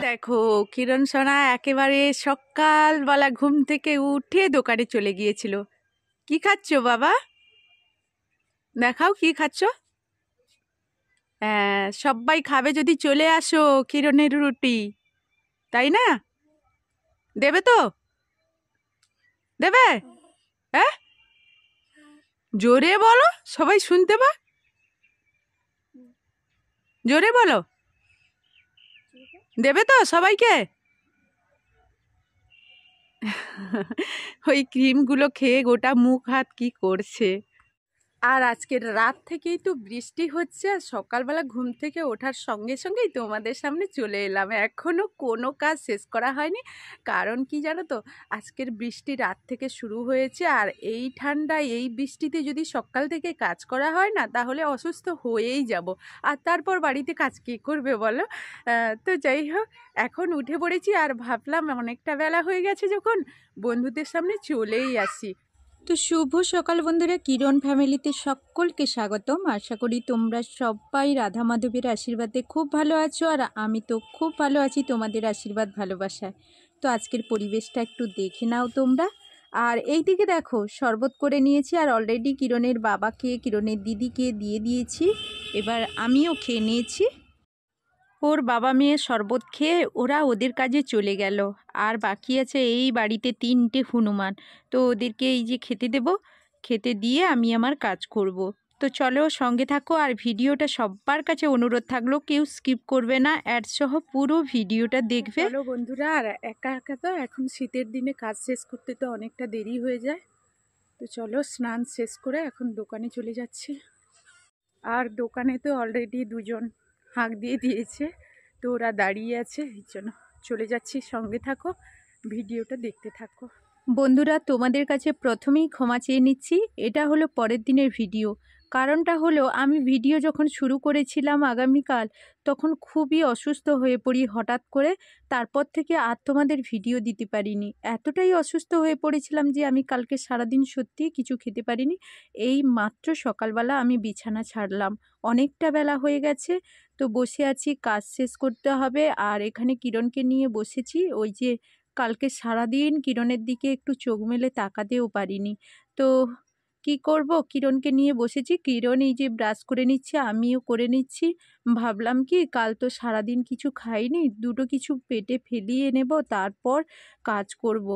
দেখো কিরণ সোনা একেবারে সকালবেলা ঘুম থেকে উঠে দোকানে চলে গিয়েছিল। কি খাচ্ছ বাবা? দেখাও কি খাচ্ছ। হ্যাঁ, সবাই খাবে যদি চলে আসো, কিরণের রুটি, তাই না? দেবে তো? দেবে? হ্যাঁ, জোরে বলো, সবাই শুনতে পা। জোরে বলো, দেবে তো সবাইকে? ওই ক্রিমগুলো খেয়ে গোটা মুখ হাত কি করছে। আর আজকের রাত থেকেই তো বৃষ্টি হচ্ছে, আর সকালবেলা ঘুম থেকে ওঠার সঙ্গে সঙ্গেই তোমাদের সামনে চলে এলাম। এখনো কোনো কাজ শেষ করা হয়নি। কারণ কি জানো তো, আজকের বৃষ্টি রাত থেকে শুরু হয়েছে, আর এই ঠান্ডায় এই বৃষ্টিতে যদি সকাল থেকে কাজ করা হয় না, তাহলে অসুস্থ হয়েই যাব। আর তারপর বাড়িতে কাজ কে করবে বলো? তো যাই হোক, এখন উঠে পড়েছি আর ভাবলাম অনেকটা বেলা হয়ে গেছে, যখন বন্ধুদের সামনে চলেই আসি। তো শুভ সকাল বন্ধুরা, কিরণ ফ্যামিলিতে সকলকে স্বাগতম। আশা করি তোমরা সবাই রাধা মাধবের আশীর্বাদে খুব ভালো আছো, আর আমি তো খুব ভালো আছি তোমাদের আশীর্বাদ ভালোবাসায়। তো আজকের পরিবেশটা একটু দেখে নাও তোমরা। আর এই দিকে দেখো, শরবত করে নিয়েছি, আর অলরেডি কিরণের বাবাকে, কিরণের দিদিকে দিয়ে দিয়েছি। এবার আমিও খেয়ে নিয়েছি। ওর বাবা মেয়ে শরবত খেয়ে ওরা ওদের কাজে চলে গেল। আর বাকি আছে এই বাড়িতে 3টে হনুমান। তো ওদেরকে এই যে খেতে দেব, খেতে দিয়ে আমি আমার কাজ করব। তো চলো সঙ্গে থাকো, আর ভিডিওটা সবার কাছে অনুরোধ থাকলো কেউ স্কিপ করবে না, অ্যাড সহ পুরো ভিডিওটা দেখবে। চলো বন্ধুরা, আর একা একা তো এখন শীতের দিনে কাজ শেষ করতে তো অনেকটা দেরি হয়ে যায়। তো চলো স্নান শেষ করে এখন দোকানে চলে যাচ্ছি। আর দোকানে তো অলরেডি দুজন হাঁক দিয়ে দিয়েছে, তো ওরা দাঁড়িয়ে আছে, এই জন্য চলে যাচ্ছি। সঙ্গে থাকো, ভিডিওটা দেখতে থাকো। বন্ধুরা, তোমাদের কাছে প্রথমেই ক্ষমা চেয়ে নিচ্ছি, এটা হলো পরের দিনের ভিডিও। কারণটা হলো, আমি ভিডিও যখন শুরু করেছিলাম আগামীকাল, তখন খুবই অসুস্থ হয়ে পড়ি হঠাৎ করে। তারপর থেকে আর তোমাদের ভিডিও দিতে পারিনি। এতটাই অসুস্থ হয়ে পড়েছিলাম যে আমি কালকে সারাদিন সত্যিই কিছু খেতে পারিনি। এই মাত্র সকালবেলা আমি বিছানা ছাড়লাম, অনেকটা বেলা হয়ে গেছে। তো বসে আছি, কাজ শেষ করতে হবে। আর এখানে কিরণকে নিয়ে বসেছি। ওই যে কালকে সারাদিন কিরণের দিকে একটু চোখ মেলে তাকাতেও পারিনি। তো কি করব, কিরণকে নিয়ে বসেছি। কিরণ এই যে ব্রাশ করে নিচ্ছে, আমিও করে নিচ্ছি। ভাবলাম কি, কাল তো সারাদিন কিছু খাইনি, দুটো কিছু পেটে ফেলিয়ে নেব, তারপর কাজ করব।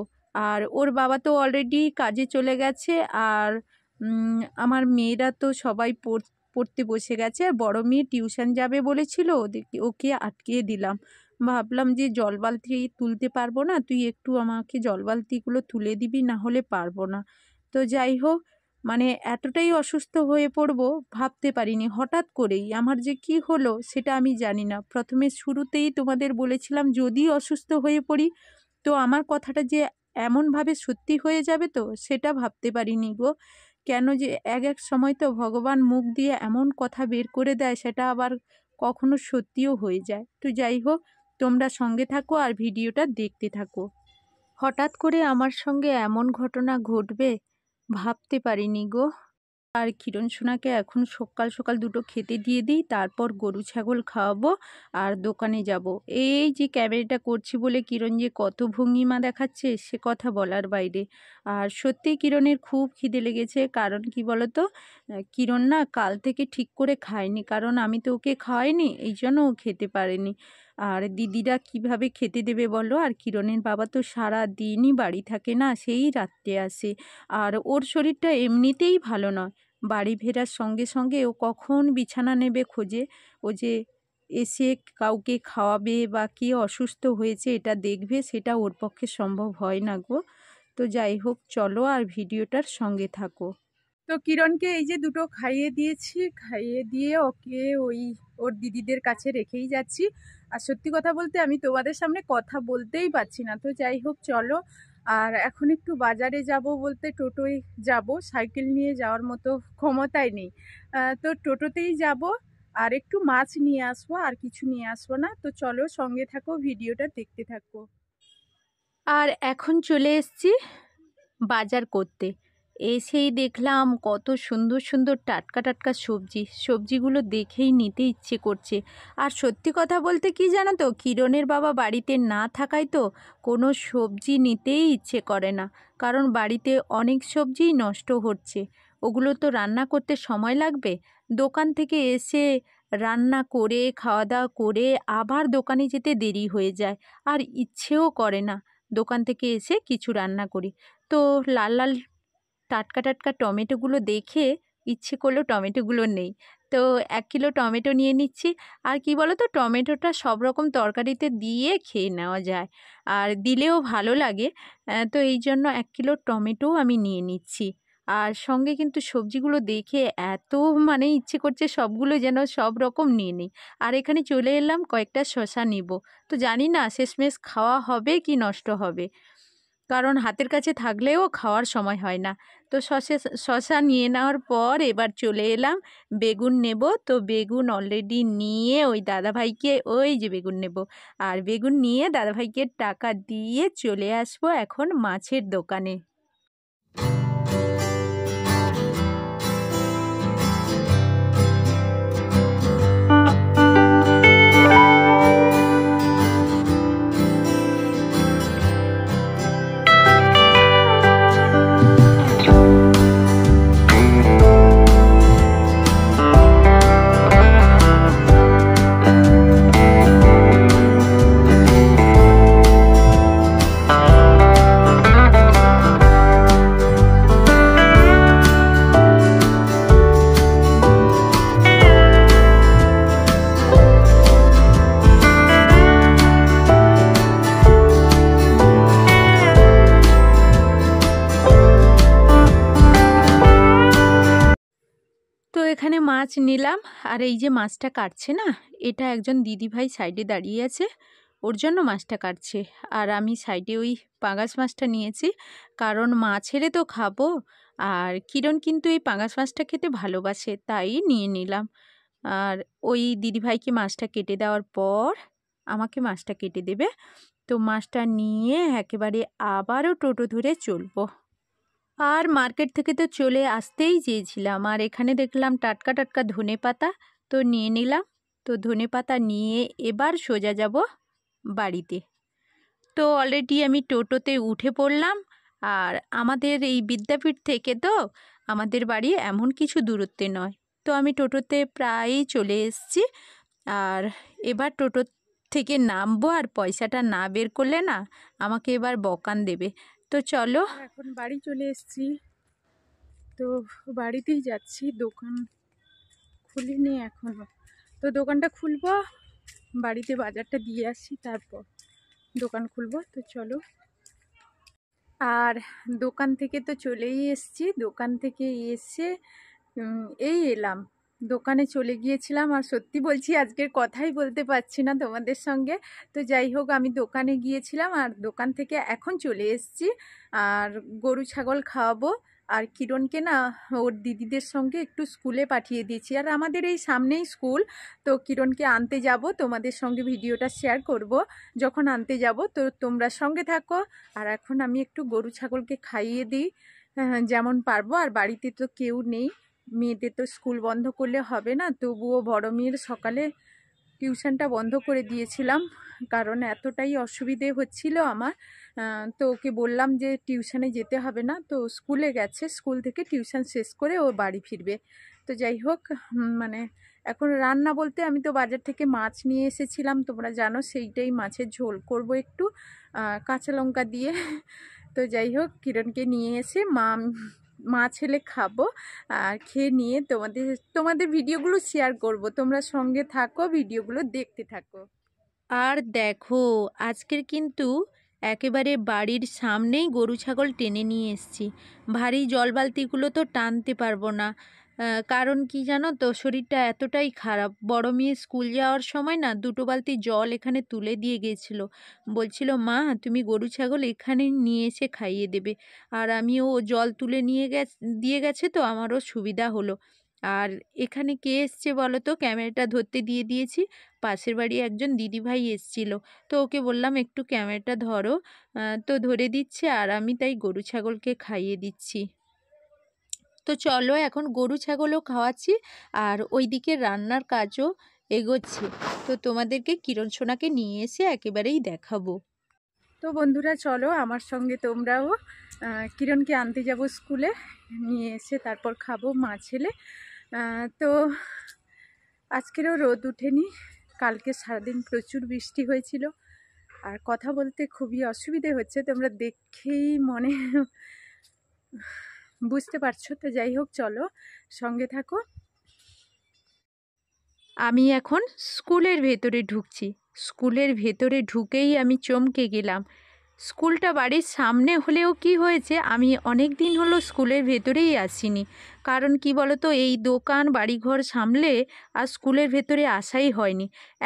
আর ওর বাবা তো অলরেডি কাজে চলে গেছে। আর আমার মেয়েরা তো সবাই পড়তে বসে গেছে। আর বড় মেয়ে টিউশন যাবে বলেছিল, ওকে আটকিয়ে দিলাম। ভাবলাম যে জল বালতি তুলতে পারবো না, তুই একটু আমাকে জল বালতিগুলো তুলে দিবি, না হলে পারবো না। তো যাই হোক, মানে এতটাই অসুস্থ হয়ে পড়বো ভাবতে পারিনি। হঠাৎ করেই আমার যে কি হলো সেটা আমি জানি না। প্রথমে শুরুতেই তোমাদের বলেছিলাম, যদি অসুস্থ হয়ে পড়ি তো আমার কথাটা যে এমনভাবে সত্যি হয়ে যাবে, তো সেটা ভাবতে পারিনি গো। কেন যে এক এক সময় তো ভগবান মুখ দিয়ে এমন কথা বের করে দেয়, সেটা আবার কখনো সত্যিও হয়ে যায়। তো যাই হোক, তোমরা সঙ্গে থাকো আর ভিডিওটা দেখতে থাকো। হঠাৎ করে আমার সঙ্গে এমন ঘটনা ঘটবে ভাবতে পারিনি গো। আর কিরণ সোনাকে এখন সকাল সকাল দুটো খেতে দিয়ে দিই, তারপর গরু ছাগল খাওয়াবো আর দোকানে যাব। এই যে ক্যামেরাটা করছি বলে কিরণ যে কত ভঙ্গিমা দেখাচ্ছে, সে কথা বলার বাইরে। আর সত্যি কিরণের খুব খিদে লেগেছে। কারণ কি বলতো, কিরণ না কাল থেকে ঠিক করে খায়নি, কারণ আমি তো ওকে খাওয়াইনি, এই জন্য ও খেতে পারেনি। আর দিদিরা কিভাবে খেতে দেবে বলো? আর কিরণের বাবা তো সারা দিনই বাড়ি থাকে না, সেই রাত্রে আসে। আর ওর শরীরটা এমনিতেই ভালো নয়। বাড়ি ফেরার সঙ্গে সঙ্গে ও কখন বিছানা নেবে খোঁজে। ও যে এসে কাউকে খাওয়াবে বা কে অসুস্থ হয়েছে এটা দেখবে, সেটা ওর পক্ষে সম্ভব হয় না গো। তো যাই হোক, চলো আর ভিডিওটার সঙ্গে থাকো। তো কিরণকে এই যে দুটো খাইয়ে দিয়েছি, খাইয়ে দিয়ে ওকে ওর দিদিদের কাছে রেখেই যাচ্ছি। আর সত্যি কথা বলতে আমি তোমাদের সামনে কথা বলতেই পারছি না। তো যাই হোক চলো। আর এখন একটু বাজারে যাব, বলতে টোটোয় যাব, সাইকেল নিয়ে যাওয়ার মতো ক্ষমতাই নেই। তো টোটোতেই যাব, আর একটু মাছ নিয়ে আসবো, আর কিছু নিয়ে আসবো না। তো চলো সঙ্গে থাকো, ভিডিওটা দেখতে থাকো। আর এখন চলে এসেছি বাজার করতে। এসেই দেখলাম কত সুন্দর সুন্দর টাটকা টাটকা সবজি, সবজিগুলো দেখেই নিতে ইচ্ছে করছে। আর সত্যি কথা বলতে কি জানো তো, কিরণের বাবা বাড়িতে না থাকায় তো কোনো সবজি নিতেই ইচ্ছে করে না, কারণ বাড়িতে অনেক সবজিই নষ্ট হচ্ছে, ওগুলো তো রান্না করতে সময় লাগবে। দোকান থেকে এসে রান্না করে খাওয়া দাওয়া করে আবার দোকানে যেতে দেরি হয়ে যায়, আর ইচ্ছেও করে না দোকান থেকে এসে কিছু রান্না করি। তো লাল লাল টাটকা টাটকা টমেটোগুলো দেখে ইচ্ছে করলো টমেটোগুলো নেই। তো ১ কিলো টমেটো নিয়ে নিচ্ছি। আর কি বলো তো, টমেটোটা সব রকম তরকারিতে দিয়ে খেয়ে নেওয়া যায়, আর দিলেও ভালো লাগে। তো এই জন্য ১ কিলো টমেটোও আমি নিয়ে নিচ্ছি। আর সঙ্গে কিন্তু সবজিগুলো দেখে এত মানে ইচ্ছে করছে সবগুলো যেন সব রকম নিয়ে নিই। আর এখানে চলে এলাম কয়েকটা শসা নিব। তো জানি না শেষমেশ খাওয়া হবে কি নষ্ট হবে, কারণ হাতের কাছে থাকলেও খাওয়ার সময় হয় না। তো শসা নিয়ে নেওয়ার পর এবার চলে এলাম বেগুন নেব। তো বেগুন অলরেডি নিয়ে ওই দাদাভাইকে, ওই যে বেগুন নেব, আর বেগুন নিয়ে দাদাভাইকে টাকা দিয়ে চলে আসবো এখন মাছের দোকানে। তো এখানে মাছ নিলাম, আর এই যে মাছটা কাটছে না, এটা একজন দিদিভাই সাইডে দাঁড়িয়ে আছে, ওর জন্য মাছটা কাটছে। আর আমি সাইডে ওই পাঙাশ মাছটা নিয়েছি, কারণ মাছেরে তো খাবো। আর কিরণ কিন্তু এই পাঙাশ মাছটা খেতে ভালোবাসে, তাই নিয়ে নিলাম। আর ওই দিদিভাইকে মাছটা কেটে দেওয়ার পর আমাকে মাছটা কেটে দেবে। তো মাছটা নিয়ে একেবারে আবারও টোটো ধরে চলবো। আর মার্কেট থেকে তো চলে আসতেই চেয়েছিলাম, আর এখানে দেখলাম টাটকা টাটকা ধনেপাতা, তো নিয়ে নিলাম। তো ধনেপাতা নিয়ে এবার সোজা যাব বাড়িতে। তো অলরেডি আমি টোটোতে উঠে পড়লাম। আর আমাদের এই বিদ্যাপীঠ থেকে তো আমাদের বাড়ি এমন কিছু দূরত্বে নয়। তো আমি টোটোতে প্রায়ই চলে এসেছি। আর এবার টোটো থেকে নামবো, আর পয়সাটা না বের করলে না আমাকে এবার বকান দেবে। তো চলো। এখন বাড়ি চলে এসেছি, তো বাড়িতেই যাচ্ছি। দোকান খুলিনি এখনো, তো দোকানটা খুলবো, বাড়িতে বাজারটা দিয়ে আসি, তারপর দোকান খুলবো। তো চলো। আর দোকান থেকে তো চলেই এসেছি, দোকান থেকে এসে এই এলাম, দোকানে চলে গিয়েছিলাম। আর সত্যি বলছি আজকের কথাই বলতে পারছি না তোমাদের সঙ্গে। তো যাই হোক, আমি দোকানে গিয়েছিলাম আর দোকান থেকে এখন চলে এসেছি। আর গরু ছাগল খাওয়াবো, আর কিরণকে না ওর দিদিদের সঙ্গে একটু স্কুলে পাঠিয়ে দিয়েছি। আর আমাদের এই সামনেই স্কুল, তো কিরণকে আনতে যাব, তোমাদের সঙ্গে ভিডিওটা শেয়ার করব যখন আনতে যাব। তো তোমরা সঙ্গে থাকো। আর এখন আমি একটু গরু ছাগলকে খাইয়ে দিই যেমন পারবো। আর বাড়িতে তো কেউ নেই, মেয়েদের তো স্কুল বন্ধ করলে হবে না, তবুও বড় মেয়ের সকালে টিউশনটা বন্ধ করে দিয়েছিলাম, কারণ এতটাই অসুবিধে হচ্ছিল আমার। তো ওকে বললাম যে টিউশনে যেতে হবে না, তো স্কুলে গেছে, স্কুল থেকে টিউশন শেষ করে ও বাড়ি ফিরবে। তো যাই হোক, মানে এখন রান্না বলতে আমি তো বাজার থেকে মাছ নিয়ে এসেছিলাম, তোমরা জানো, সেইটাই মাছের ঝোল করব একটু কাঁচা লঙ্কা দিয়ে। তো যাই হোক, কিরণকে নিয়ে এসে মা ছেলে খাবো, আর খেয়ে নিয়ে তোমাদের তোমাদের ভিডিওগুলো শেয়ার করব, তোমরা সঙ্গে থাকো, ভিডিওগুলো দেখতে থাকো। আর দেখো, আজকের কিন্তু একেবারে বাড়ির সামনেই গরু ছাগল টেনে নিয়ে এসেছি। ভারী জল বালতিগুলো তো টানতে পারবো না, কারণ কি জানো তো, শরীরটা এতটাই খারাপ। বড় মেয়ে স্কুল যাওয়ার সময় না 2টো বালতি জল এখানে তুলে দিয়ে গিয়েছিল, বলছিল মা তুমি গরু ছাগল এখানে নিয়ে এসে খাইয়ে দেবে। আর আমিও ও জল তুলে দিয়ে গেছে, তো আমারও সুবিধা হলো। আর এখানে কে এসছে বলো তো, ক্যামেরাটা ধরতে দিয়ে দিয়েছি। পাশের বাড়ি একজন দিদিভাই এসছিল, তো ওকে বললাম একটু ক্যামেরাটা ধরো। তো ধরে দিচ্ছে, আর আমি তাই গরু ছাগলকে খাইয়ে দিচ্ছি। তো চলো এখন গরু ছাগলও খাওয়াচ্ছি আর ওইদিকে রান্নার কাজও এগোচ্ছে। তো তোমাদেরকে কিরণ সোনাকে নিয়ে এসে একেবারেই দেখাবো। তো বন্ধুরা চলো আমার সঙ্গে তোমরাও কিরণকে আনতে যাব স্কুলে, নিয়ে এসে তারপর খাবো মা ছেলে। তো আজকেরও রোদ উঠেনি, কালকে সারাদিন প্রচুর বৃষ্টি হয়েছিল আর কথা বলতে খুবই অসুবিধে হচ্ছে, তোমরা দেখেই মনে বুঝতে পারছো। তো যাই হোক চলো সঙ্গে থাকো। আমি এখন স্কুলের ভেতরে ঢুকছি। স্কুলের ভেতরে ঢুকেই আমি চমকে গেলাম। স্কুলটা বাড়ির সামনে হলেও কি হয়েছে, আমি অনেক দিন হলো স্কুলের ভেতরেই আসিনি। কারণ কি বলতো, এই দোকান বাড়িঘর সামলে আর স্কুলের ভেতরে আসাই হয়নি।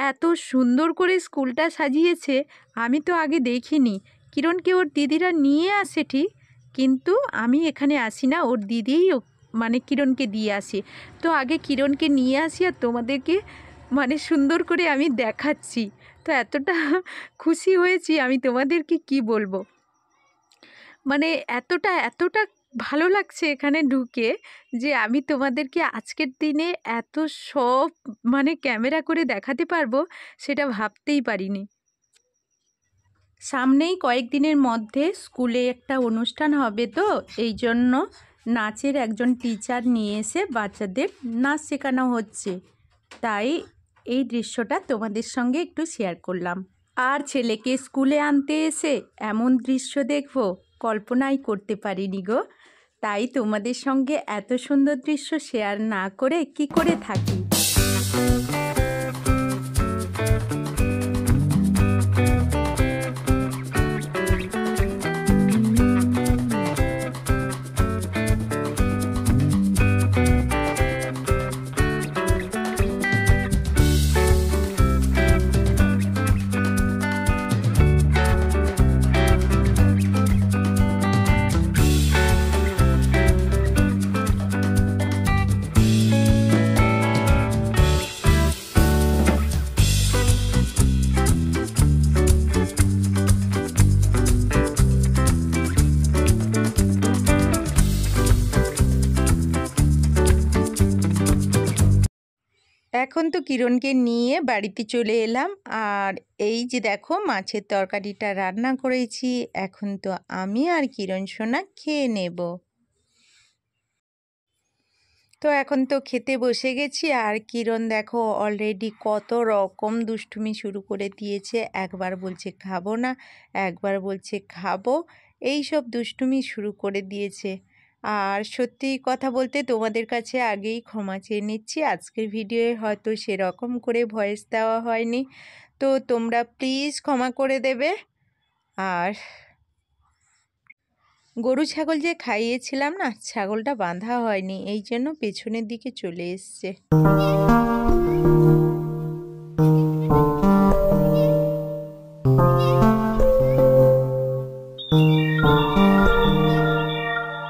এত সুন্দর করে স্কুলটা সাজিয়েছে, আমি তো আগে দেখিনি। কিরণকে ওর দিদিরা নিয়ে আসে ঠিক, কিন্তু আমি এখানে আসি না, ওর দিদিই মানে কিরণকে দিয়ে আসি। তো আগে কিরণকে নিয়ে আসি আর তোমাদেরকে মানে সুন্দর করে আমি দেখাচ্ছি। তো এতটা খুশি হয়েছি আমি তোমাদেরকে কি বলবো, মানে এতটা এতটা ভালো লাগছে এখানে ঢুকে যে আমি তোমাদেরকে আজকের দিনে এত সব মানে ক্যামেরা করে দেখাতে পারবো সেটা ভাবতেই পারিনি। সামনেই কয়েকদিনের মধ্যে স্কুলে একটা অনুষ্ঠান হবে, তো এই জন্য নাচের একজন টিচার নিয়ে এসে বাচ্চাদের নাচ শেখানো হচ্ছে। তাই এই দৃশ্যটা তোমাদের সঙ্গে একটু শেয়ার করলাম। আর ছেলেকে স্কুলে আনতে এসে এমন দৃশ্য দেখবো কল্পনাই করতে পারিনি গো। তাই তোমাদের সঙ্গে এত সুন্দর দৃশ্য শেয়ার না করে কি করে থাকি। এখন তো কিরণকে নিয়ে বাড়িতে চলে এলাম আর এই যে দেখো মাছের তরকারিটা রান্না করেছি। এখন তো আমি আর কিরণ সোনা খেয়ে নেব। তো এখন তো খেতে বসে গেছি আর কিরণ দেখো অলরেডি কত রকম দুষ্টুমি শুরু করে দিয়েছে। একবার বলছে খাবো না, একবার বলছে খাবো, এই সব দুষ্টুমি শুরু করে দিয়েছে। আর সত্যি কথা বলতে তোমাদের কাছে আগেই ক্ষমা চেয়ে নিচ্ছি, আজকের ভিডিওয়ে হয়তো সেরকম করে ভয়েস দেওয়া হয়নি, তো তোমরা প্লিজ ক্ষমা করে দেবে। আর গরু ছাগল যে খাইয়েছিলাম না, ছাগলটা বাঁধা হয়নি, এই জন্য পেছনের দিকে চলে এসছে।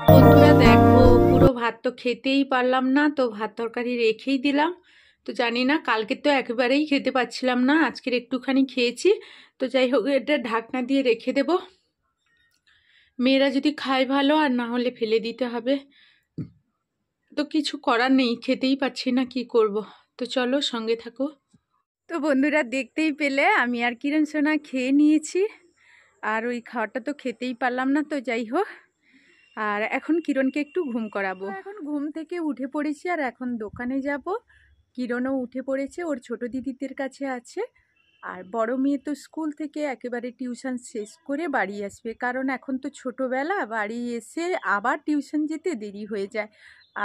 বন্ধুরা দেখো পুরো ভাত তো খেতেই পারলাম না, তো ভাত তরকারি রেখেই দিলাম। তো জানি না, কালকে তো একেবারেই খেতে পাচ্ছিলাম না, আজকের একটুখানি খেয়েছি। তো যাই হোক এটা ঢাকনা দিয়ে রেখে দেব, মেয়েরা যদি খায় ভালো, আর না হলে ফেলে দিতে হবে। তো কিছু করার নেই, খেতেই পাচ্ছি না, কি করব। তো চলো সঙ্গে থাকো। তো বন্ধুরা দেখতেই পেলে আমি আর কিরণ সোনা খেয়ে নিয়েছি, আর ওই খাওয়াটা তো খেতেই পারলাম না। তো যাই হোক, আর এখন কিরণকে একটু ঘুম করাবো। এখন ঘুম থেকে উঠে পড়েছি আর এখন দোকানে যাব। কিরণও উঠে পড়েছে, ওর ছোট দিদিদের কাছে আছে। আর বড় মেয়ে তো স্কুল থেকে একেবারে টিউশন শেষ করে বাড়ি আসবে, কারণ এখন তো ছোটোবেলা, বাড়ি এসে আবার টিউশন যেতে দেরি হয়ে যায়।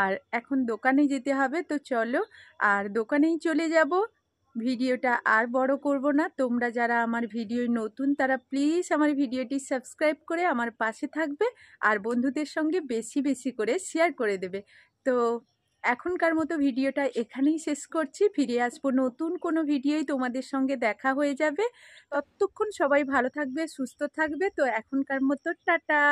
আর এখন দোকানে যেতে হবে, তো চলো আর দোকানেই চলে যাব। ভিডিওটা আর বড় করব না, তোমরা যারা আমার ভিডিও নতুন তারা প্লিজ আমার ভিডিওটি সাবস্ক্রাইব করে আমার পাশে থাকবে আর বন্ধুদের সঙ্গে বেশি বেশি করে শেয়ার করে দেবে। তো এখনকার মতো ভিডিওটা এখানেই শেষ করছি, ফিরে আসবো নতুন কোনো ভিডিওই তোমাদের সঙ্গে দেখা হয়ে যাবে। ততক্ষণ সবাই ভালো থাকবে, সুস্থ থাকবে। তো এখনকার মতো টাটা।